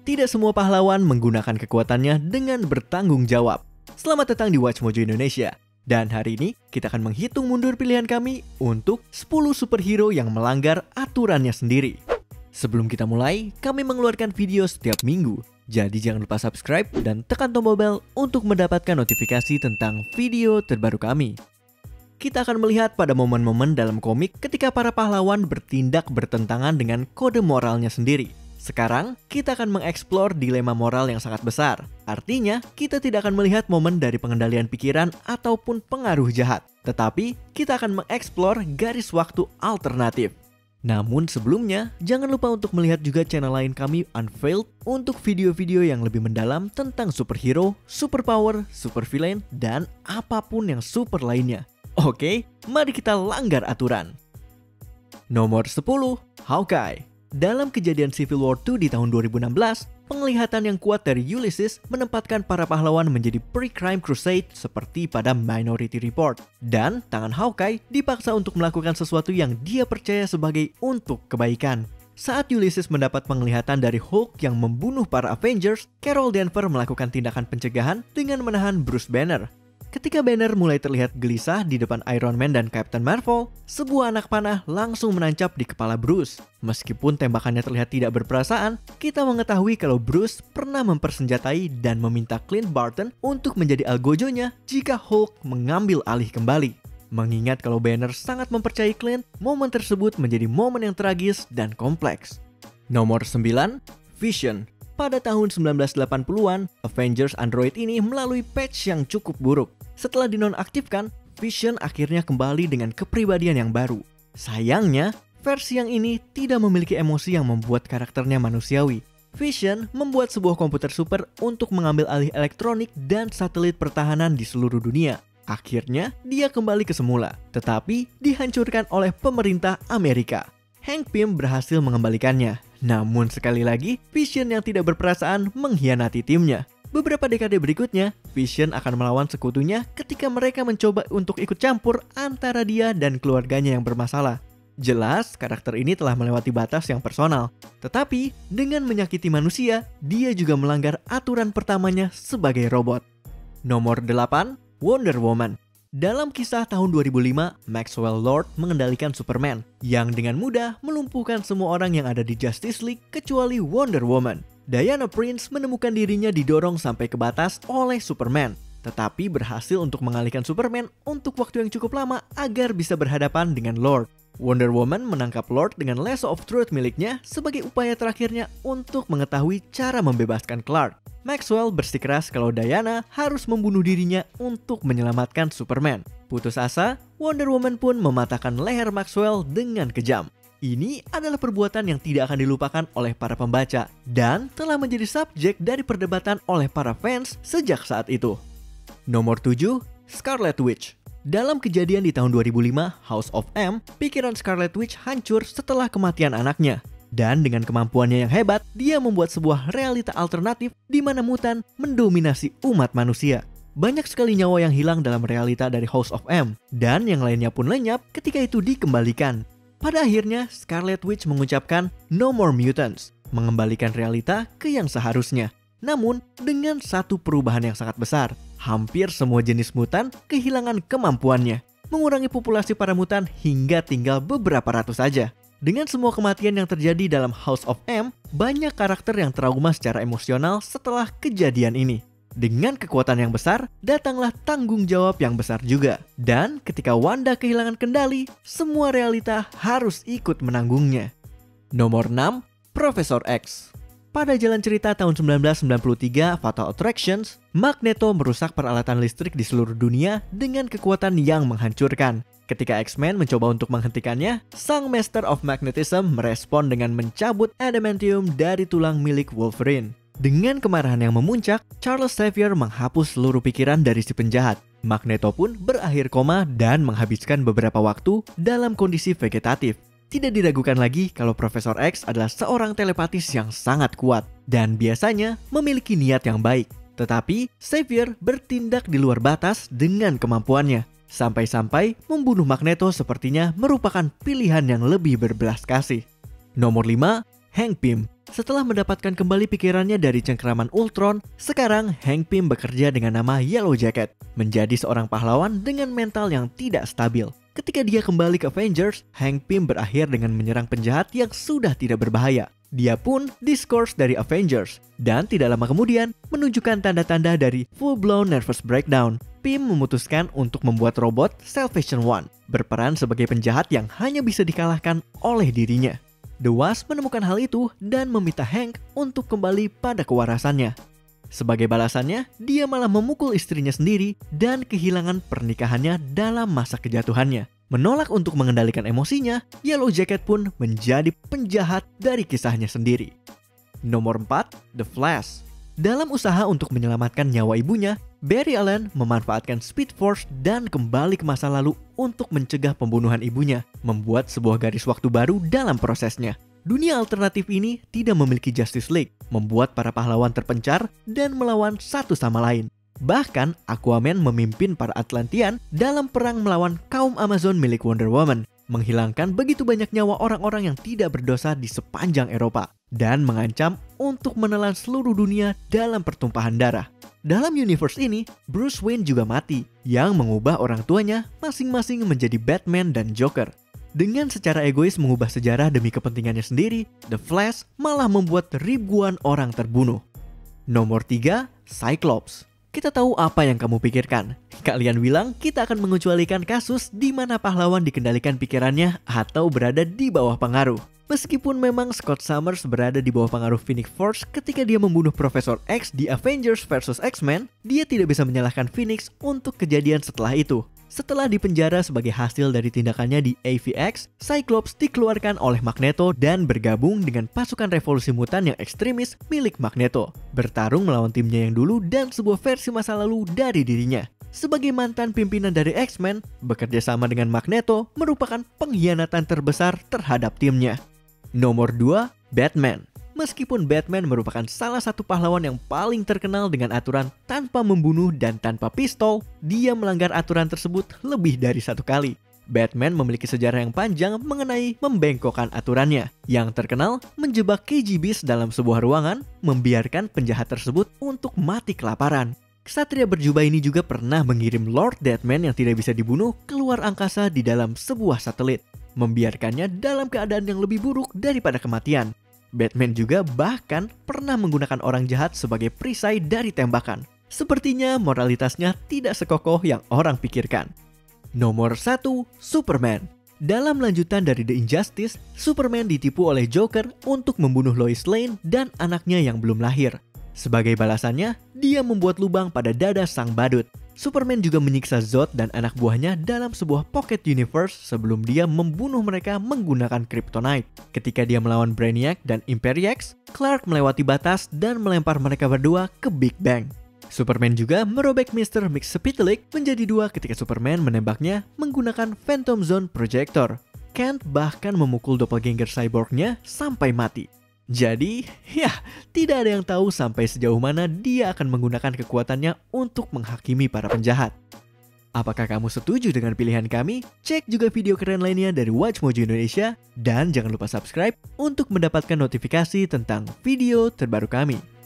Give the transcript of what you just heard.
tidak semua pahlawan menggunakan kekuatannya dengan bertanggung jawab. Selamat datang di Watch Mojo Indonesia. Dan hari ini kita akan menghitung mundur pilihan kami untuk 10 superhero yang melanggar aturannya sendiri. Sebelum kita mulai, kami mengeluarkan video setiap minggu. Jadi jangan lupa subscribe dan tekan tombol bel untuk mendapatkan notifikasi tentang video terbaru kami. Kita akan melihat pada momen-momen dalam komik ketika para pahlawan bertindak bertentangan dengan kode moralnya sendiri. Sekarang, kita akan mengeksplor dilema moral yang sangat besar. Artinya, kita tidak akan melihat momen dari pengendalian pikiran ataupun pengaruh jahat. Tetapi, kita akan mengeksplor garis waktu alternatif. Namun sebelumnya, jangan lupa untuk melihat juga channel lain kami Unveiled untuk video-video yang lebih mendalam tentang superhero, superpower, supervillain, dan apapun yang super lainnya. Oke, mari kita langgar aturan. Nomor 10, Hawkeye. Dalam kejadian Civil War II di tahun 2016, penglihatan yang kuat dari Ulysses menempatkan para pahlawan menjadi pre-crime crusade seperti pada Minority Report. Dan tangan Hawkeye dipaksa untuk melakukan sesuatu yang dia percaya sebagai untuk kebaikan. Saat Ulysses mendapat penglihatan dari Hulk yang membunuh para Avengers, Carol Danvers melakukan tindakan pencegahan dengan menahan Bruce Banner. Ketika Banner mulai terlihat gelisah di depan Iron Man dan Captain Marvel, sebuah anak panah langsung menancap di kepala Bruce. Meskipun tembakannya terlihat tidak berperasaan, kita mengetahui kalau Bruce pernah mempersenjatai dan meminta Clint Barton untuk menjadi algojonya jika Hulk mengambil alih kembali. Mengingat kalau Banner sangat mempercayai Clint, momen tersebut menjadi momen yang tragis dan kompleks. Nomor 9, Vision. Pada tahun 1980-an, Avengers Android ini melalui patch yang cukup buruk. Setelah dinonaktifkan, Vision akhirnya kembali dengan kepribadian yang baru. Sayangnya, versi yang ini tidak memiliki emosi yang membuat karakternya manusiawi. Vision membuat sebuah komputer super untuk mengambil alih elektronik dan satelit pertahanan di seluruh dunia. Akhirnya, dia kembali ke semula, tetapi dihancurkan oleh pemerintah Amerika. Hank Pym berhasil mengembalikannya. Namun sekali lagi, Vision yang tidak berperasaan mengkhianati timnya. Beberapa dekade berikutnya, Vision akan melawan sekutunya ketika mereka mencoba untuk ikut campur antara dia dan keluarganya yang bermasalah. Jelas, karakter ini telah melewati batas yang personal. Tetapi, dengan menyakiti manusia, dia juga melanggar aturan pertamanya sebagai robot. Nomor 8, Wonder Woman. Dalam kisah tahun 2005, Maxwell Lord mengendalikan Superman yang dengan mudah melumpuhkan semua orang yang ada di Justice League kecuali Wonder Woman. Diana Prince menemukan dirinya didorong sampai ke batas oleh Superman, tetapi berhasil untuk mengalihkan Superman untuk waktu yang cukup lama agar bisa berhadapan dengan Lord. Wonder Woman menangkap Lord dengan lasso of truth miliknya sebagai upaya terakhirnya untuk mengetahui cara membebaskan Clark. Maxwell bersikeras kalau Diana harus membunuh dirinya untuk menyelamatkan Superman. Putus asa, Wonder Woman pun mematahkan leher Maxwell dengan kejam. Ini adalah perbuatan yang tidak akan dilupakan oleh para pembaca dan telah menjadi subjek dari perdebatan oleh para fans sejak saat itu. Nomor 7, Scarlet Witch. Dalam kejadian di tahun 2005, House of M, pikiran Scarlet Witch hancur setelah kematian anaknya. Dan dengan kemampuannya yang hebat, dia membuat sebuah realita alternatif di mana mutan mendominasi umat manusia. Banyak sekali nyawa yang hilang dalam realita dari House of M, dan yang lainnya pun lenyap ketika itu dikembalikan. Pada akhirnya, Scarlet Witch mengucapkan "No more mutants", mengembalikan realita ke yang seharusnya. Namun, dengan satu perubahan yang sangat besar, hampir semua jenis mutan kehilangan kemampuannya, mengurangi populasi para mutan hingga tinggal beberapa ratus saja. Dengan semua kematian yang terjadi dalam House of M, banyak karakter yang trauma secara emosional setelah kejadian ini. Dengan kekuatan yang besar, datanglah tanggung jawab yang besar juga. Dan ketika Wanda kehilangan kendali, semua realita harus ikut menanggungnya. Nomor 6, Profesor X. Pada jalan cerita tahun 1993, Fatal Attractions, Magneto merusak peralatan listrik di seluruh dunia dengan kekuatan yang menghancurkan. Ketika X-Men mencoba untuk menghentikannya, sang Master of Magnetism merespon dengan mencabut adamantium dari tulang milik Wolverine. Dengan kemarahan yang memuncak, Charles Xavier menghapus seluruh pikiran dari si penjahat. Magneto pun berakhir koma dan menghabiskan beberapa waktu dalam kondisi vegetatif. Tidak diragukan lagi kalau Profesor X adalah seorang telepatis yang sangat kuat dan biasanya memiliki niat yang baik. Tetapi Xavier bertindak di luar batas dengan kemampuannya. Sampai-sampai membunuh Magneto sepertinya merupakan pilihan yang lebih berbelas kasih. Nomor 5, Hank Pym. Setelah mendapatkan kembali pikirannya dari cengkeraman Ultron, sekarang Hank Pym bekerja dengan nama Yellow Jacket, menjadi seorang pahlawan dengan mental yang tidak stabil. Ketika dia kembali ke Avengers, Hank Pym berakhir dengan menyerang penjahat yang sudah tidak berbahaya. Dia pun diskors dari Avengers, dan tidak lama kemudian menunjukkan tanda-tanda dari full-blown nervous breakdown. Pym memutuskan untuk membuat robot Salvation One, berperan sebagai penjahat yang hanya bisa dikalahkan oleh dirinya. The Wasp menemukan hal itu dan meminta Hank untuk kembali pada kewarasannya. Sebagai balasannya, dia malah memukul istrinya sendiri dan kehilangan pernikahannya dalam masa kejatuhannya. Menolak untuk mengendalikan emosinya, Yellow Jacket pun menjadi penjahat dari kisahnya sendiri. Nomor 4, The Flash. Dalam usaha untuk menyelamatkan nyawa ibunya, Barry Allen memanfaatkan Speed Force dan kembali ke masa lalu untuk mencegah pembunuhan ibunya, membuat sebuah garis waktu baru dalam prosesnya. Dunia alternatif ini tidak memiliki Justice League, membuat para pahlawan terpencar dan melawan satu sama lain. Bahkan, Aquaman memimpin para Atlantean dalam perang melawan kaum Amazon milik Wonder Woman, menghilangkan begitu banyak nyawa orang-orang yang tidak berdosa di sepanjang Eropa, dan mengancam untuk menelan seluruh dunia dalam pertumpahan darah. Dalam universe ini, Bruce Wayne juga mati, yang mengubah orang tuanya masing-masing menjadi Batman dan Joker. Dengan secara egois mengubah sejarah demi kepentingannya sendiri, The Flash malah membuat ribuan orang terbunuh. Nomor 3, Cyclops. Kita tahu apa yang kamu pikirkan. Kalian bilang kita akan mengecualikan kasus di mana pahlawan dikendalikan pikirannya atau berada di bawah pengaruh. Meskipun memang Scott Summers berada di bawah pengaruh Phoenix Force ketika dia membunuh Profesor X di Avengers vs X-Men, dia tidak bisa menyalahkan Phoenix untuk kejadian setelah itu. Setelah dipenjara sebagai hasil dari tindakannya di AVX, Cyclops dikeluarkan oleh Magneto dan bergabung dengan pasukan revolusi mutan yang ekstremis milik Magneto, bertarung melawan timnya yang dulu dan sebuah versi masa lalu dari dirinya. Sebagai mantan pimpinan dari X-Men, bekerja sama dengan Magneto merupakan pengkhianatan terbesar terhadap timnya. Nomor 2, Batman. Meskipun Batman merupakan salah satu pahlawan yang paling terkenal dengan aturan tanpa membunuh dan tanpa pistol, dia melanggar aturan tersebut lebih dari satu kali. Batman memiliki sejarah yang panjang mengenai membengkokkan aturannya, yang terkenal menjebak KGBs dalam sebuah ruangan, membiarkan penjahat tersebut untuk mati kelaparan. Ksatria berjubah ini juga pernah mengirim Lord Deathman yang tidak bisa dibunuh keluar angkasa di dalam sebuah satelit, membiarkannya dalam keadaan yang lebih buruk daripada kematian. Batman juga bahkan pernah menggunakan orang jahat sebagai perisai dari tembakan. Sepertinya moralitasnya tidak sekokoh yang orang pikirkan. Nomor 1, Superman. Dalam lanjutan dari The Injustice, Superman ditipu oleh Joker untuk membunuh Lois Lane dan anaknya yang belum lahir. Sebagai balasannya, dia membuat lubang pada dada sang badut. Superman juga menyiksa Zod dan anak buahnya dalam sebuah pocket universe sebelum dia membunuh mereka menggunakan kryptonite. Ketika dia melawan Brainiac dan Imperiex, Clark melewati batas dan melempar mereka berdua ke Big Bang. Superman juga merobek Mr. Mxyzptlk menjadi dua ketika Superman menembaknya menggunakan Phantom Zone Projector. Kent bahkan memukul doppelganger cyborgnya sampai mati. Jadi, ya, tidak ada yang tahu sampai sejauh mana dia akan menggunakan kekuatannya untuk menghakimi para penjahat. Apakah kamu setuju dengan pilihan kami? Cek juga video keren lainnya dari Watch Mojo Indonesia, dan jangan lupa subscribe untuk mendapatkan notifikasi tentang video terbaru kami.